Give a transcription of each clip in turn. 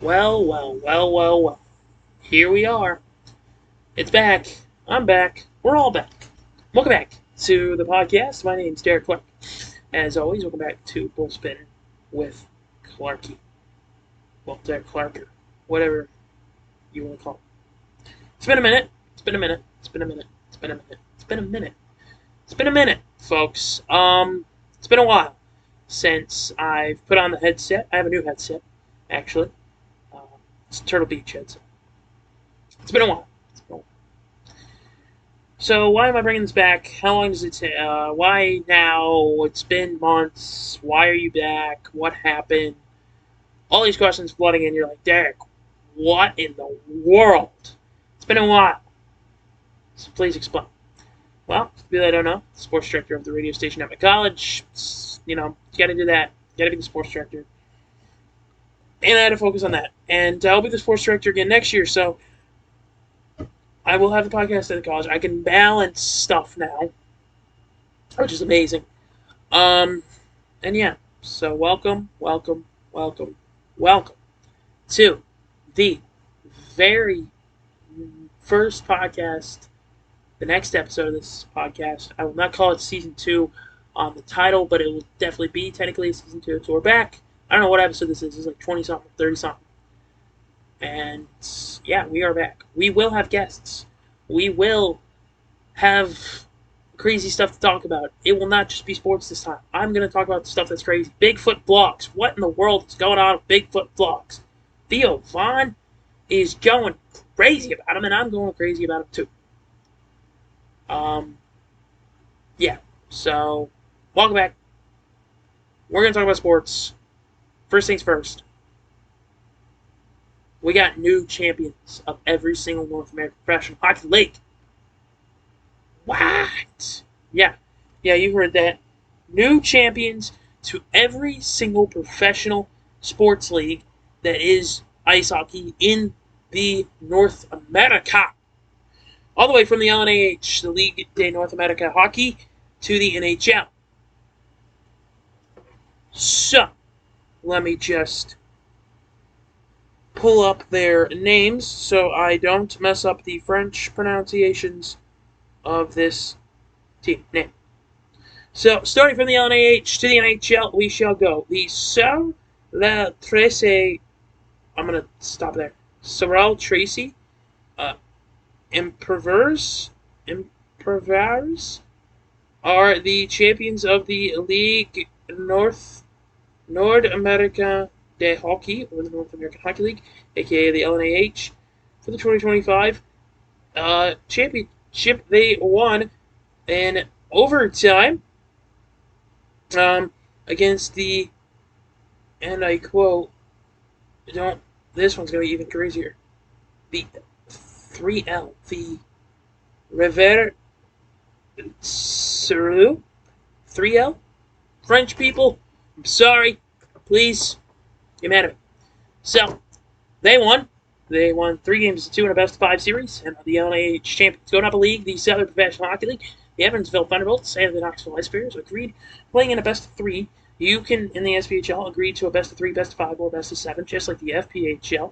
Well, well, well, well, well. Here we are. It's back. I'm back. We're all back. Welcome back to the podcast. My name's Derek Clark. As always, welcome back to Bullspin with Clarky. Well, Derek Clarker. Whatever you want to call it. It's been a minute. It's been a minute. It's been a minute. It's been a minute. It's been a minute. It's been a minute, folks. It's been a while since I've put on the headset. I have a new headset, actually. It's a Turtle Beach headset. It's been a while. So why am I bringing this back? How long does it take? Why now? It's been months. Why are you back? What happened? All these questions flooding in. You're like, Derek, what in the world? It's been a while. So please explain. Well, for people that don't know, sports director of the radio station at my college. You got to do that. You got to be the sports director. And I had to focus on that. And I'll be the sports director again next year, so I will have the podcast at the college. I can balance stuff now, which is amazing. And yeah, so welcome to the very first podcast, the next episode of this podcast. I will not call it season 2 on the title, but it will definitely be technically season 2. So we're back. I don't know what episode this is. It's like 20-something, 30-something. And yeah, we are back. We will have guests. We will have crazy stuff to talk about. It will not just be sports this time. I'm going to talk about stuff that's crazy. Bigfoot vlogs. What in the world is going on with Bigfoot vlogs? Theo Vaughn is going crazy about him, and I'm going crazy about him too. Yeah. So, welcome back. We're going to talk about sports. First things first. We got new champions of every single North American professional hockey league. What? Yeah, you heard that. New champions to every single professional sports league that is ice hockey in the North America. All the way from the LNAH, the Ligue de North America Hockey, to the NHL. So, let me just pull up their names so I don't mess up the French pronunciations of this team name. So, starting from the LNAH to the NHL, we shall go. The Sorel Tracy, I'm going to stop there. Sorel Tracy, Improvers are the champions of the Ligue Nord America de Hockey, or the North American Hockey League, aka the LNAH, for the 2025 championship. They won in overtime against the, and I quote, this one's going to be even crazier, the 3L, the River Serlou, 3L, French people, I'm sorry, please, get mad at me. So, they won. They won 3-2 in a best-of-5 series, and the LNAH champions. Going up a league, the Southern Professional Hockey League, the Evansville Thunderbolts and the Knoxville Ice Bears agreed playing in a best-of-3. You can, in the SPHL, agree to a best-of-3, best-of-5, or best-of-7, just like the FPHL,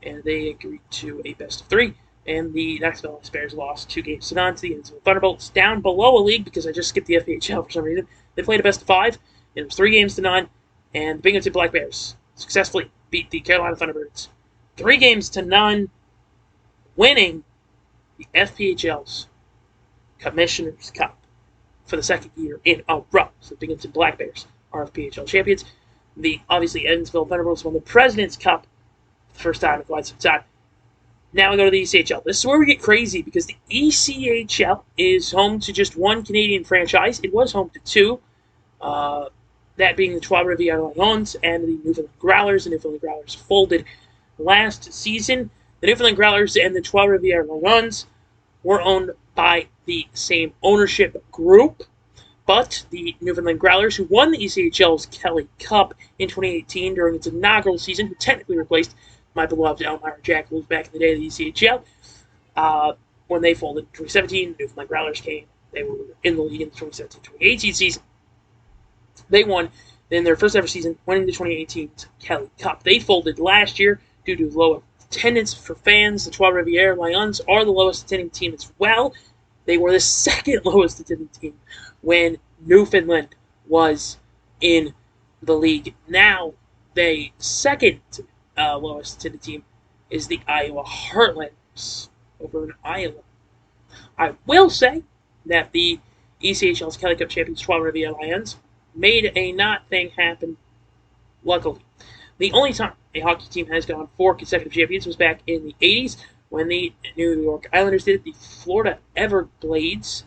and they agreed to a best-of-3. And the Knoxville Ice Bears lost 2-0 to the Evansville Thunderbolts. Down below a league, because I just skipped the FPHL for some reason, they played a best-of-5. It was 3-0, and the Binghamton Black Bears successfully beat the Carolina Thunderbirds 3-0, winning the FPHL's Commissioner's Cup for the second year in a row. So the Binghamton Black Bears are FPHL champions. The obviously Evansville Thunderbolts won the President's Cup for the first time in quite some time. Now we go to the ECHL. This is where we get crazy because the ECHL is home to just one Canadian franchise. It was home to two. That being the Trois-Rivières Lions and the Newfoundland Growlers. The Newfoundland Growlers folded last season. The Newfoundland Growlers and the Trois-Rivières Lions were owned by the same ownership group, but the Newfoundland Growlers, who won the ECHL's Kelly Cup in 2018 during its inaugural season, who technically replaced my beloved Elmira Jackals back in the day of the ECHL, when they folded in 2017, the Newfoundland Growlers came. They were in the league in the 2017-2018 season. They won in their first ever season, winning the 2018 Kelly Cup. They folded last year due to low attendance for fans. The Trois Rivières Lions are the lowest attending team as well. They were the second lowest attending team when Newfoundland was in the league. Now, the second lowest attending team is the Iowa Heartlanders over in Iowa. I will say that the ECHL's Kelly Cup champions Trois Rivières Lions made a not thing happen, luckily. The only time a hockey team has gone 4 consecutive champions was back in the 80s when the New York Islanders did it. The Florida Everblades,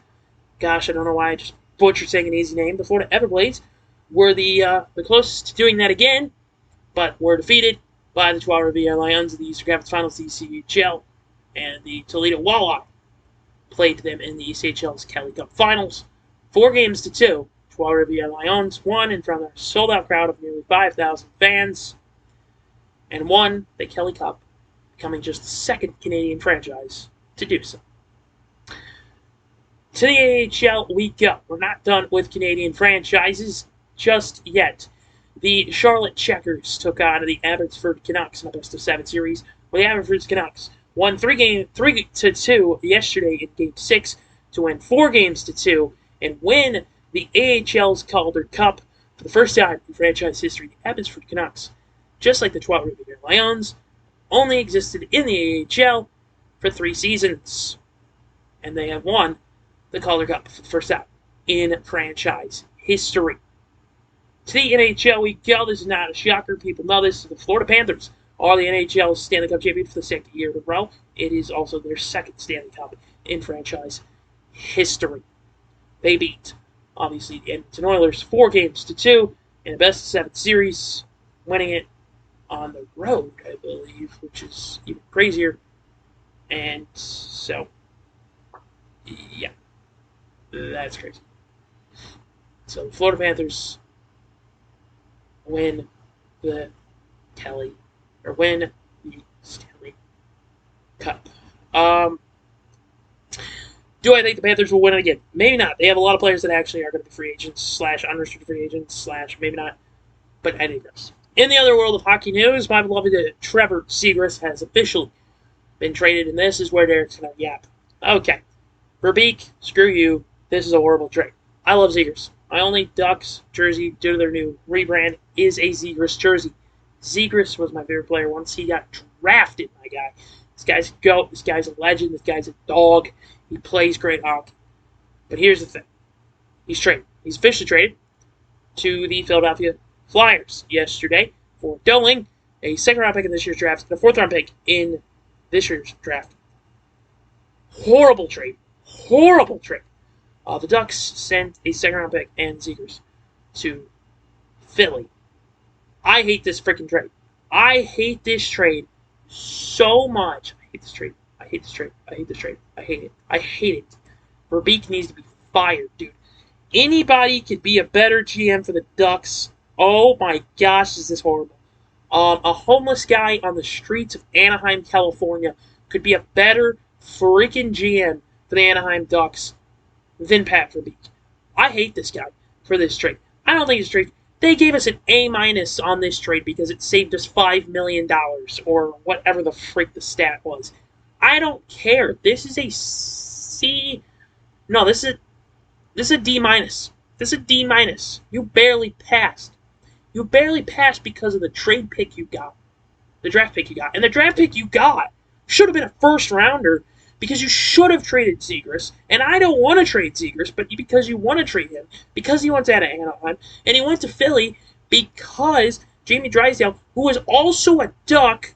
gosh, I don't know why I just butchered saying an easy name. The Florida Everblades were the closest to doing that again, but were defeated by the Trois Rivières Lions in the Eastern Conference Finals, the ECHL, and the Toledo Walleye played them in the ECHL's Kelly Cup Finals. 4-2. Trois Rivières Lions won in front of a sold-out crowd of nearly 5,000 fans and won the Kelly Cup, becoming just the second Canadian franchise to do so. To the AHL we go. We're not done with Canadian franchises just yet. The Charlotte Checkers took on the Abbotsford Canucks in a best-of-7 series, where the Abbotsford Canucks won 3-2 yesterday in Game 6 to win 4-2 and win the AHL's Calder Cup for the first time in franchise history. The Abbotsford Canucks, just like the Trois Rivières Lions, only existed in the AHL for 3 seasons, and they have won the Calder Cup for the first time in franchise history. To the NHL we go. This is not a shocker. People know this. The Florida Panthers are the NHL's Stanley Cup champion for the second year in a row. It is also their second Stanley Cup in franchise history. They beat, obviously, the Edmonton Oilers 4-2 in a best-of-7 series, winning it on the road, I believe, which is even crazier. And so, yeah, that's crazy. So the Florida Panthers win the Stanley Cup. Do I think the Panthers will win it again? Maybe not. They have a lot of players that actually are going to be free agents / unrestricted free agents / maybe not. But I digress. In the other world of hockey news, my beloved Trevor Zegras has officially been traded, and this is where Derik's going to yap. Okay. Verbeek, screw you. This is a horrible trade. I love Zegras. My only Ducks jersey, due to their new rebrand, is a Zegras jersey. Zegras was my favorite player once he got drafted, my guy. This guy's a goat. This guy's a legend. This guy's a dog. He plays great hockey. But here's the thing. He's traded. He's officially traded to the Philadelphia Flyers yesterday for Doling, a second-round pick in this year's draft, and a fourth-round pick in this year's draft. Horrible trade. Horrible trade. The Ducks sent a second-round pick and Zegras to Philly. I hate this freaking trade. I hate this trade so much. I hate this trade. I hate this trade. I hate this trade. I hate it. I hate it. Verbeek needs to be fired, dude. Anybody could be a better GM for the Ducks. Oh my gosh, is this horrible. A homeless guy on the streets of Anaheim, California could be a better freaking GM for the Anaheim Ducks than Pat Verbeek. I hate this guy for this trade. I don't think it's a trade. They gave us an A- on this trade because it saved us $5 million or whatever the freak the stat was. I don't care. This is a C. No, this is a D-. This is a D-. You barely passed. You barely passed because of the trade pick you got. The draft pick you got. And the draft pick you got should have been a first-rounder because you should have traded Zegras. And I don't want to trade Zegras, but because you want to trade him, because he wants out of Anaheim, and he went to Philly because Jamie Drysdale, who was also a Duck,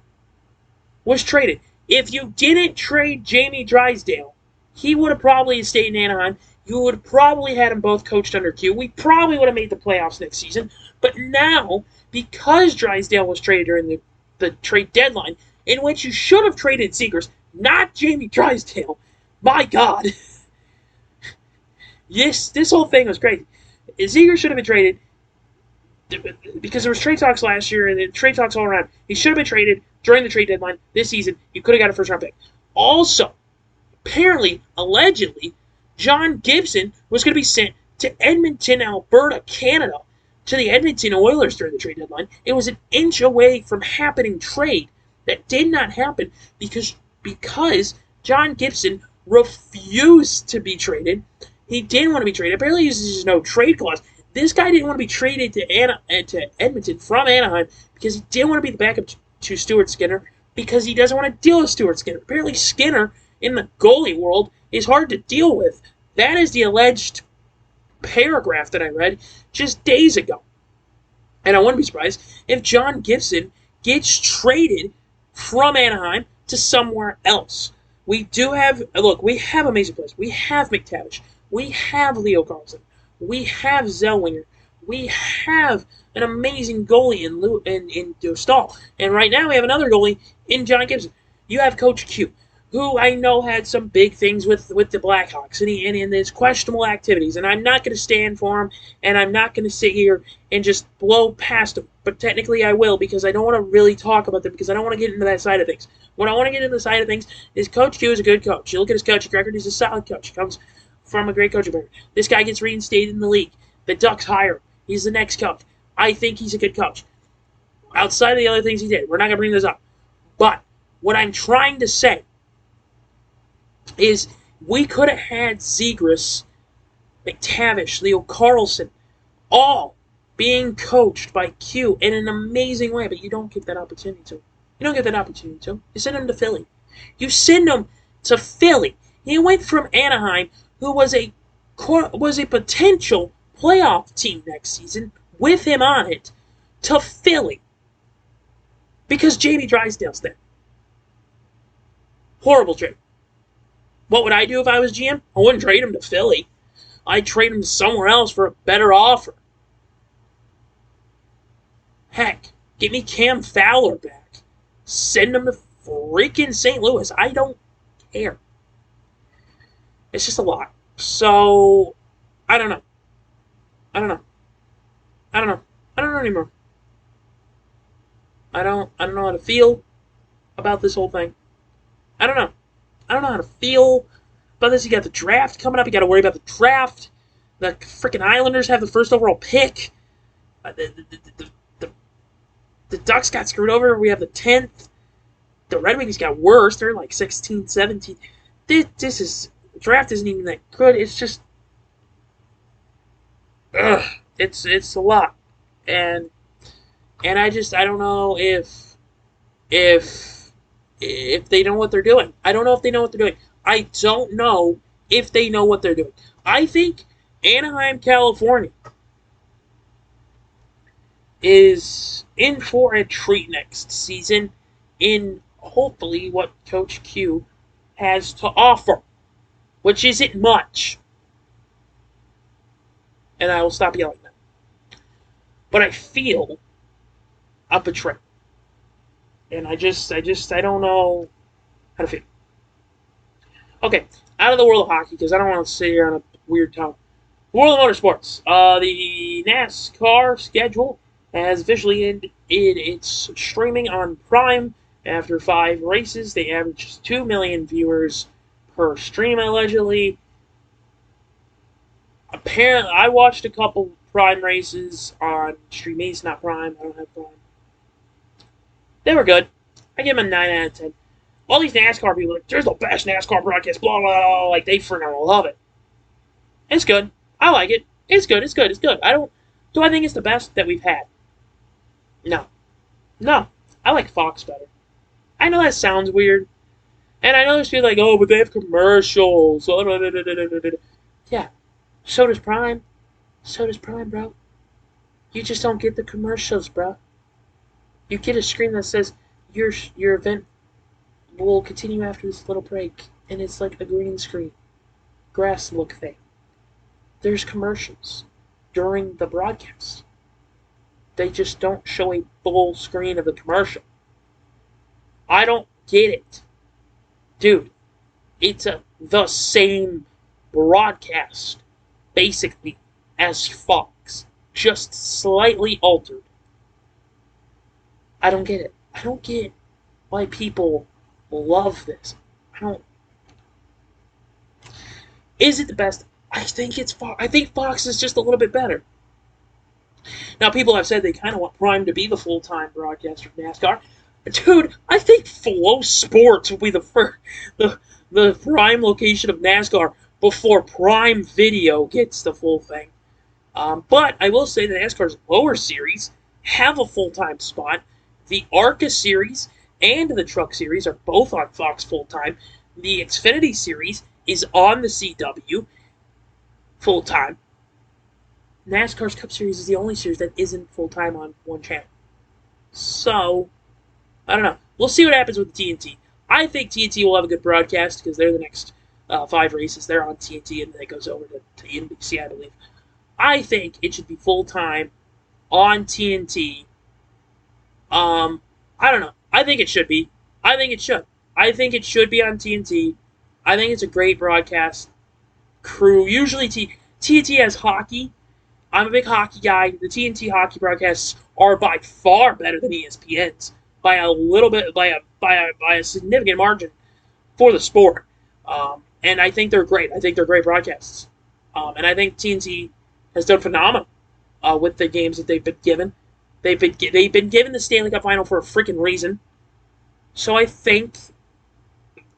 was traded. If you didn't trade Jamie Drysdale, he would have probably stayed in Anaheim. You would have probably had them both coached under Q. We probably would have made the playoffs next season. But now, because Drysdale was traded during the trade deadline, in which you should have traded Zegras, not Jamie Drysdale, my God. Yes, this whole thing was crazy. Zegras should have been traded because there was trade talks last year and trade talks all around. He should have been traded during the trade deadline this season. You could have got a first-round pick. Also, apparently, allegedly, John Gibson was going to be sent to Edmonton, Alberta, Canada, to the Edmonton Oilers during the trade deadline. It was an inch away from happening trade That did not happen because John Gibson refused to be traded. He didn't want to be traded. Apparently, there's no trade clause. This guy didn't want to be traded to Edmonton from Anaheim because he didn't want to be the backup to Stuart Skinner because he doesn't want to deal with Stuart Skinner. Apparently, Skinner in the goalie world is hard to deal with. That is the alleged paragraph that I read just days ago. And I wouldn't be surprised if John Gibson gets traded from Anaheim to somewhere else. We have amazing players. We have McTavish. We have Leo Carlson. We have Zellweger. We have an amazing goalie in Dostal. And right now we have another goalie in John Gibson. You have Coach Q, who I know had some big things with the Blackhawks and in his questionable activities. And I'm not going to stand for him, and I'm not going to sit here and just blow past him. But technically I will, because I don't want to really talk about them, because I don't want to get into that side of things. What I want to get into the side of things is Coach Q is a good coach. You look at his coaching record, he's a solid coach. He comes from a great coaching record. This guy gets reinstated in the league. The Ducks hire him. He's the next coach. I think he's a good coach. Outside of the other things he did, we're not going to bring this up. But what I'm trying to say is we could have had Zegras, McTavish, Leo Carlson, all being coached by Q in an amazing way, but you don't get that opportunity to. You don't get that opportunity to. You send him to Philly. You send him to Philly. He went from Anaheim, who was a potential playoff team next season, with him on it, to Philly. Because Jamie Drysdale's there. Horrible trade. What would I do if I was GM? I wouldn't trade him to Philly. I'd trade him somewhere else for a better offer. Heck, get me Cam Fowler back. Send him to freaking St. Louis. I don't care. It's just a lot. So, I don't know. I don't know anymore. I don't know how to feel about this whole thing. I don't know how to feel about this. You got the draft coming up. You got to worry about the draft. The freaking Islanders have the first overall pick. The Ducks got screwed over. We have the 10th. The Red Wings got worse. They're like 16, 17. The draft isn't even that good. It's just, it's a lot. And I don't know if they know what they're doing. I don't know if they know what they're doing. I don't know if they know what they're doing. I think Anaheim, California is in for a treat next season in hopefully what Coach Q has to offer, which isn't much. And I will stop yelling now. But I feel a betrayal. And I don't know how to feel. Okay, out of the world of hockey, because I don't want to sit here on a weird topic. World of motorsports. The NASCAR schedule has officially ended its streaming on Prime. After 5 races, they averaged 2 million viewers per stream, allegedly. Apparently, I watched a couple Prime races on Streamies, not Prime. I don't have Prime. They were good. I give them a 9 out of 10. All these NASCAR people are like, there's the best NASCAR broadcast, blah, blah, blah. Like, they freaking love it. It's good. I like it. It's good. Do I think it's the best that we've had? No. I like Fox better. I know that sounds weird. And I know there's people like, oh, but they have commercials. Yeah. So does Prime. Bro. You just don't get the commercials, bro. You get a screen that says your event will continue after this little break, and it's like a green screen, grass look thing. There's commercials during the broadcast. They just don't show a full screen of the commercial. I don't get it. Dude, it's the same broadcast, basically, as Fox, just slightly altered. I don't get it. I don't get why people love this. Is it the best? I think it's Fox. I think Fox is just a little bit better. Now, people have said they kind of want Prime to be the full-time broadcaster of NASCAR. Dude, I think Flow Sports will be the the prime location of NASCAR before Prime Video gets the full thing. But I will say that NASCAR's lower series have a full-time spot. The ARCA series and the Truck series are both on Fox full-time. The Xfinity series is on the CW full-time. NASCAR's Cup series is the only series that isn't full-time on one channel. So, I don't know. We'll see what happens with TNT. I think TNT will have a good broadcast because they're the next 5 races. They're on TNT and then it goes over to NBC, I believe. I think it should be full-time on TNT. I don't know. I think it should be. I think it should. I think it should be on TNT. I think it's a great broadcast crew. Usually TNT has hockey. I'm a big hockey guy. The TNT hockey broadcasts are by far better than ESPN's by a little bit, by a significant margin for the sport. And I think they're great. I think they're great broadcasts. And I think TNT has done phenomenal with the games that they've been given. They've been given the Stanley Cup Final for a freaking reason. So I think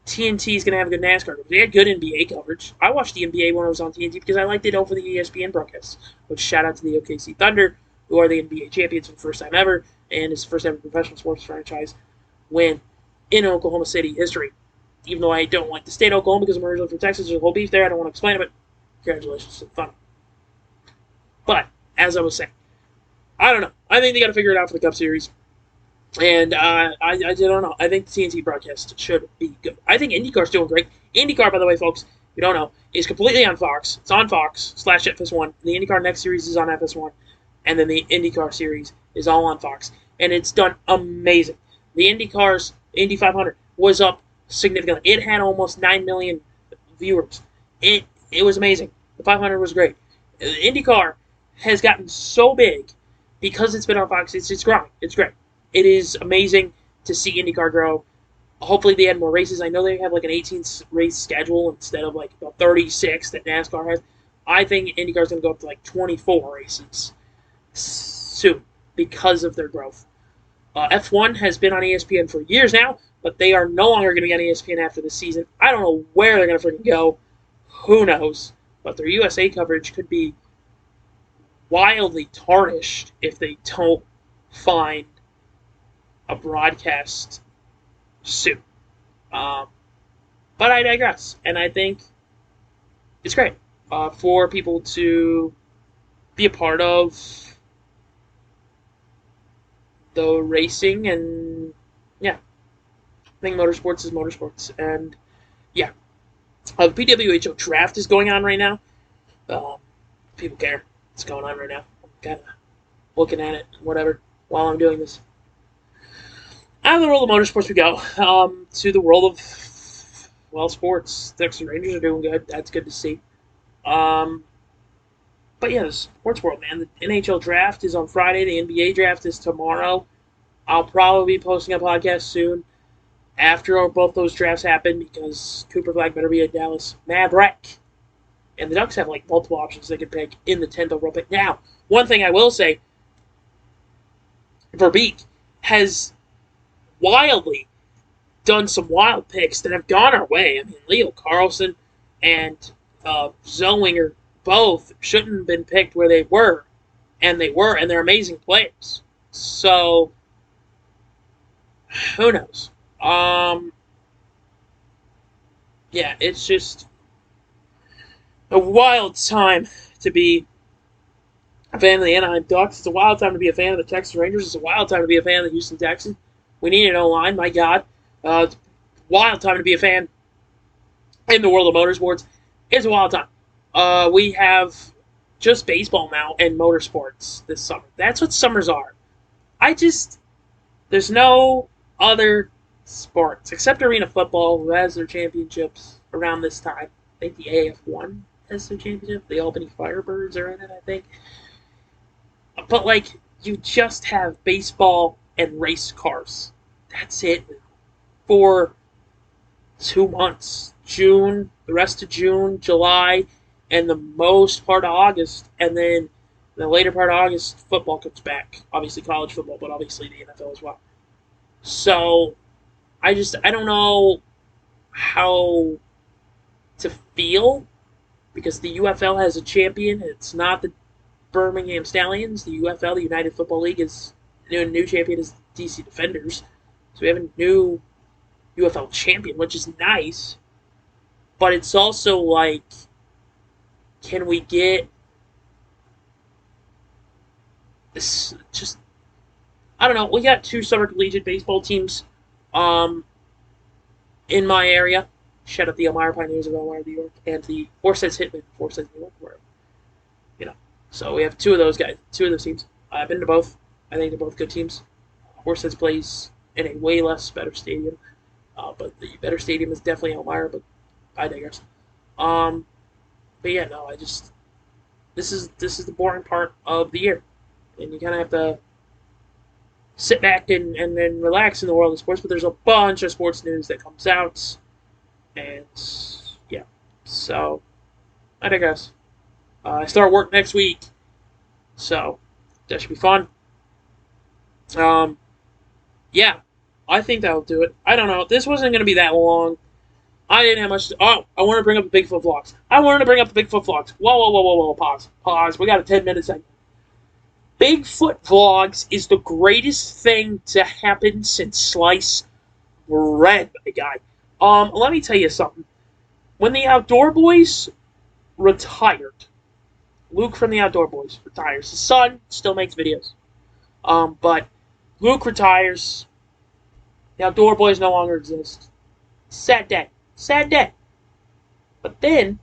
TNT is going to have a good NASCAR coverage. They had good NBA coverage. I watched the NBA when I was on TNT because I liked it over the ESPN broadcasts. Which shout out to the OKC Thunder, who are the NBA champions for the first time ever, and it's the first ever professional sports franchise win in Oklahoma City history. Even though I don't like the state of Oklahoma because I'm originally from Texas, there's a whole beef there. I don't want to explain it, but congratulations to the Thunder. But as I was saying, I don't know. I think they got to figure it out for the Cup Series. And I don't know. I think the TNT broadcast should be good. I think IndyCar's doing great. IndyCar, by the way, folks, if you don't know, is completely on Fox. It's on Fox / FS1. The IndyCar Next Series is on FS1. And then the IndyCar Series is all on Fox. And it's done amazing. The IndyCar's Indy 500 was up significantly. It had almost 9 million viewers. It was amazing. The 500 was great. The IndyCar has gotten so big because it's been on Fox. It's growing. It's great. It is amazing to see IndyCar grow. Hopefully they add more races. I know they have like an 18-race schedule instead of like 36 that NASCAR has. I think IndyCar is going to go up to like 24 races soon because of their growth. F1 has been on ESPN for years now, but they are no longer going to be on ESPN after this season. I don't know where they're going to freaking go. Who knows? But their USA coverage could be wildly tarnished if they don't find a broadcast soon. But I digress. And I think it's great for people to be a part of the racing. And, yeah, I think motorsports is motorsports. And, yeah, the PWHO draft is going on right now. People care what's going on right now. I'm kind of looking at it, whatever, while I'm doing this. Out of the world of motorsports we go to the world of, well, sports. The Texas Rangers are doing good. That's good to see. But yeah, the sports world, man. The NHL draft is on Friday. The NBA draft is tomorrow. I'll probably be posting a podcast soon after both those drafts happen because Cooper Flag better be a Dallas Maverick. And the Ducks have like multiple options they can pick in the 10th overall pick. Now, one thing I will say, Verbeek has wildly done some wild picks that have gone our way. I mean, Leo Carlson and Zellweger both shouldn't have been picked where they were, and they're amazing players. So, who knows? Yeah, it's just a wild time to be a fan of the Anaheim Ducks. It's a wild time to be a fan of the Texas Rangers. It's a wild time to be a fan of the Houston Texans. We need an O-line, my God. It's a wild time to be a fan in the world of motorsports. It's a wild time. We have just baseball now and motorsports this summer. That's what summers are. There's no other sports, except arena football, who has their championships around this time. I think the AF1 has their championship. The Albany Firebirds are in it, I think. But, like, you just have baseball and race cars. That's it for 2 months. June, the rest of June, July, and the most part of August. And then the later part of August, football comes back. Obviously college football, but obviously the NFL as well. So I don't know how to feel because the UFL has a champion. It's not the Birmingham Stallions. The UFL, the United Football League, is new champion is the DC Defenders. So we have a new UFL champion, which is nice. But it's also like, can we get this? Just I don't know. We got two summer collegiate baseball teams, um, in my area. Shout out the Elmira Pioneers of Elmira, New York, and the Horseheads Hitmen, Horseheads, New York, where you know. So we have two of those guys, two of those teams. I've been to both. I think they're both good teams. Horseheads plays in a way less better stadium, but the better stadium is definitely Elmira. But I digress. Um, but yeah, no, I just this is the boring part of the year, and you kind of have to sit back and relax in the world of sports. But there's a bunch of sports news that comes out, and yeah, so I digress. I start work next week, so that should be fun. Um, yeah, I think that'll do it. I don't know. This wasn't going to be that long. I didn't have much. Oh, I want to bring up the Bigfoot vlogs. I wanted to bring up the Bigfoot vlogs. Whoa, whoa, whoa, whoa, whoa. Pause. Pause. We got a 10-minute segment. Bigfoot vlogs is the greatest thing to happen since sliced bread, my guy. Let me tell you something. When the Outdoor Boys retired, Luke from the Outdoor Boys retires. His son still makes videos. But Luke retires. The Outdoor Boys no longer exist. Sad day. Sad day. But then,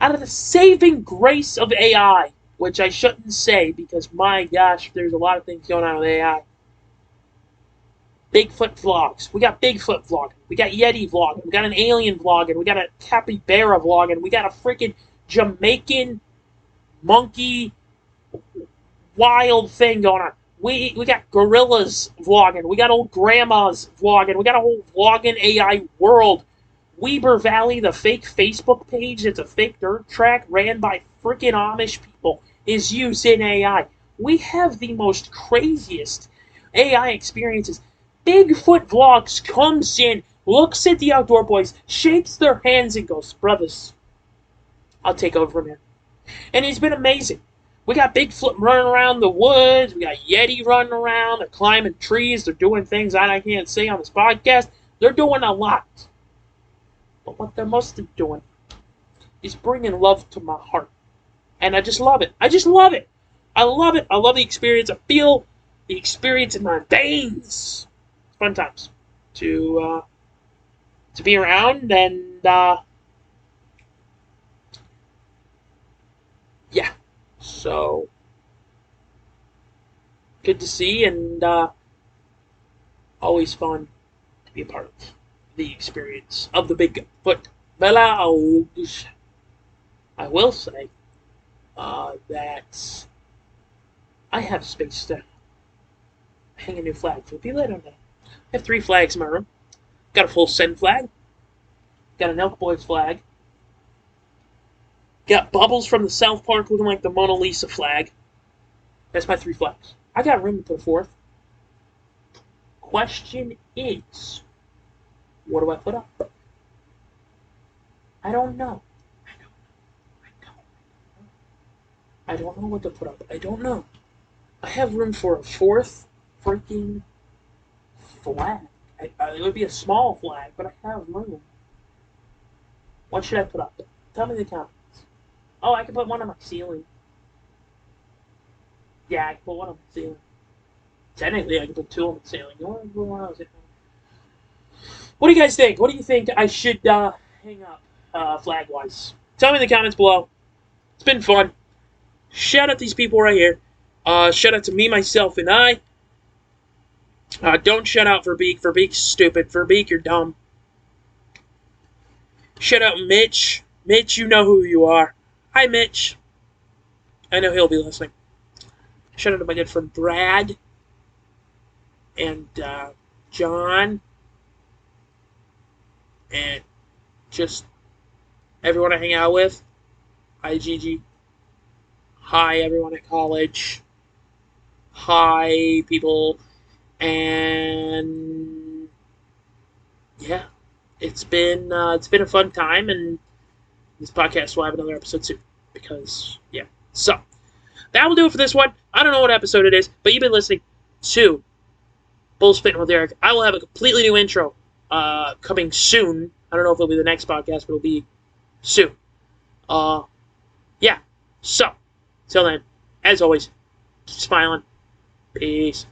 out of the saving grace of AI, which I shouldn't say because my gosh, there's a lot of things going on with AI. Bigfoot vlogs. We got Bigfoot vlogging. We got Yeti vlogging. We got an alien vlogging. We got a capybara vlogging. We got a freaking Jamaican monkey wild thing going on. We got gorillas vlogging. We got old grandmas vlogging. We got a whole vlogging AI world. Weber Valley, the fake Facebook page, it's a fake dirt track ran by freaking Amish people, is using AI. We have the most craziest AI experiences. Bigfoot Vlogs comes in, looks at the Outdoor Boys, shakes their hands, and goes, "Brothers, I'll take over from here." And it's been amazing. We got Bigfoot running around the woods. We got Yeti running around. They're climbing trees. They're doing things I can't say on this podcast. They're doing a lot. But what they're mostly doing is bringing love to my heart. And I just love it. I just love it. I love it. I love the experience. I feel the experience in my veins. Fun times to be around, and yeah, so good to see, and always fun to be a part of the experience of the Bigfoot vlogs. I will say that I have space to hang a new flag for people that don't know. I have 3 flags in my room. Got a full send flag. Got an Elk Boys flag. Got Bubbles from the South Park looking like the Mona Lisa flag. That's my 3 flags. I got room to put a 4th. Question is, what do I put up? I don't know. I don't know what to put up. I don't know. I have room for a 4th freaking flag. It would be a small flag, but I have room. What should I put up? Tell me in the comments. Oh, I can put one on my ceiling. Yeah, I can put one on my ceiling. Technically, I can put 2 on the ceiling. What do you guys think? What do you think I should hang up flag-wise? Tell me in the comments below. It's been fun. Shout out these people right here. Shout out to me, myself, and I. Don't shout out Verbeek. Verbeek's stupid. Verbeek, you're dumb. Shout out Mitch. Mitch, you know who you are. Hi, Mitch. I know he'll be listening. Shout out to my good friend Brad. And John. And just everyone I hang out with. Hi, Gigi. Hi, everyone at college. Hi, people And yeah, it's been a fun time, and this podcast will have another episode soon because yeah. So that will do it for this one. I don't know what episode it is, but you've been listening to Bull Spitting with Derik. I will have a completely new intro coming soon. I don't know if it'll be the next podcast, but it'll be soon. Yeah. So, till then, as always, keep smiling. Peace.